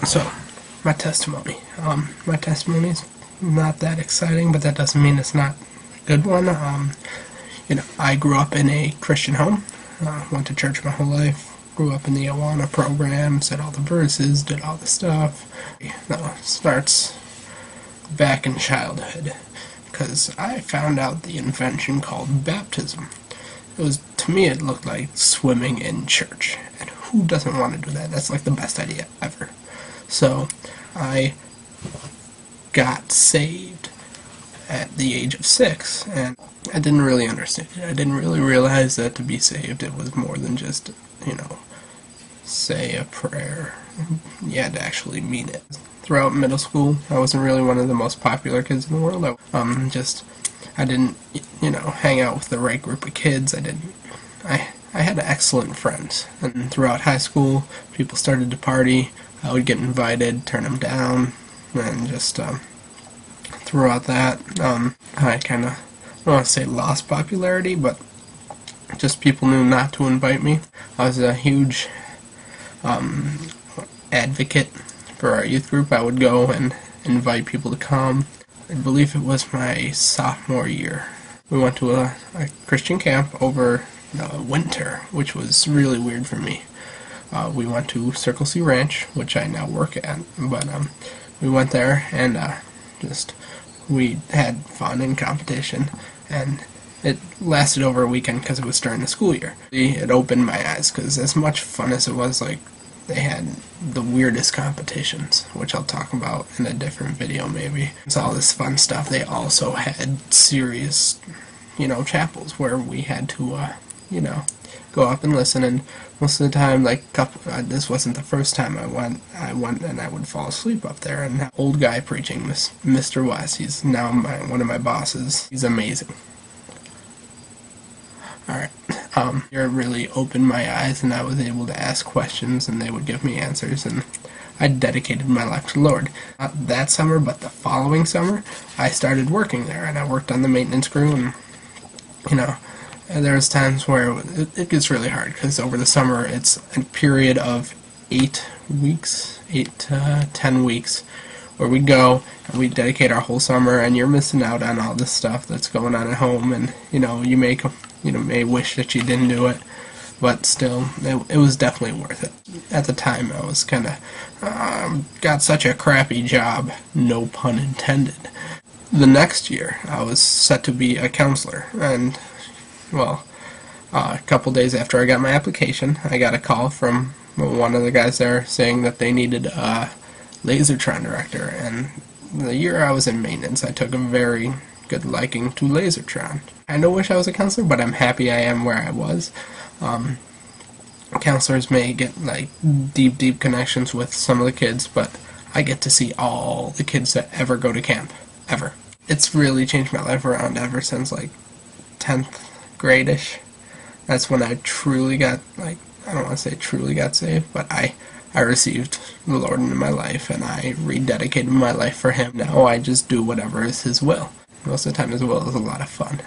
So, my testimony. My testimony is not that exciting, but that doesn't mean it's not a good one. I grew up in a Christian home. Went to church my whole life. Grew up in the Awana program. Said all the verses. Did all the stuff. Starts back in childhood, because I found out the invention called baptism. To me, it looked like swimming in church, and who doesn't want to do that? That's like the best idea ever. So I got saved at the age of 6, and I didn't really understand it. I didn't really realize that to be saved, it was more than just, say a prayer. You had to actually mean it. Throughout middle school, I wasn't really one of the most popular kids in the world. I didn't, hang out with the right group of kids. I had excellent friends. And throughout high school, people started to party. I would get invited, turn them down, and just throughout that, I kind of, I don't want to say lost popularity, but just people knew not to invite me. I was a huge advocate for our youth group. I would go and invite people to come. I believe it was my sophomore year. We went to a Christian camp over the winter, which was really weird for me. We went to Circle C Ranch, which I now work at, but we went there and we had fun and competition, and it lasted over a weekend because it was during the school year. It opened my eyes, because as much fun as it was, they had the weirdest competitions, which I'll talk about in a different video maybe. It's all this fun stuff. They also had serious, chapels where we had to, go up and listen, and most of the time, this wasn't the first time I went and I would fall asleep up there, and old guy preaching, Mr. West, he's now one of my bosses. He's amazing. Alright, it really opened my eyes, and I was able to ask questions, and they would give me answers, and I dedicated my life to the Lord. Not that summer, but the following summer, I started working there, and I worked on the maintenance crew, and there was times where it gets really hard, because over the summer, it's a period of 8 to 10 weeks, where we go and we dedicate our whole summer, and you're missing out on all this stuff that's going on at home, and you may wish that you didn't do it, but still, it was definitely worth it. At the time, I was kind of got such a crappy job, no pun intended. The next year, I was set to be a counselor, and a couple days after I got my application, I got a call from one of the guys there saying that they needed a Lasertron director, and the year I was in maintenance, I took a very good liking to Lasertron. I kinda wish I was a counselor, but I'm happy I am where I was. Counselors may get deep connections with some of the kids, but I get to see all the kids that ever go to camp, ever. It's really changed my life around ever since 10th grade-ish. That's when I truly got, I don't want to say truly got saved, but I received the Lord into my life, and I rededicated my life for Him. Now I just do whatever is His will. Most of the time His will is a lot of fun.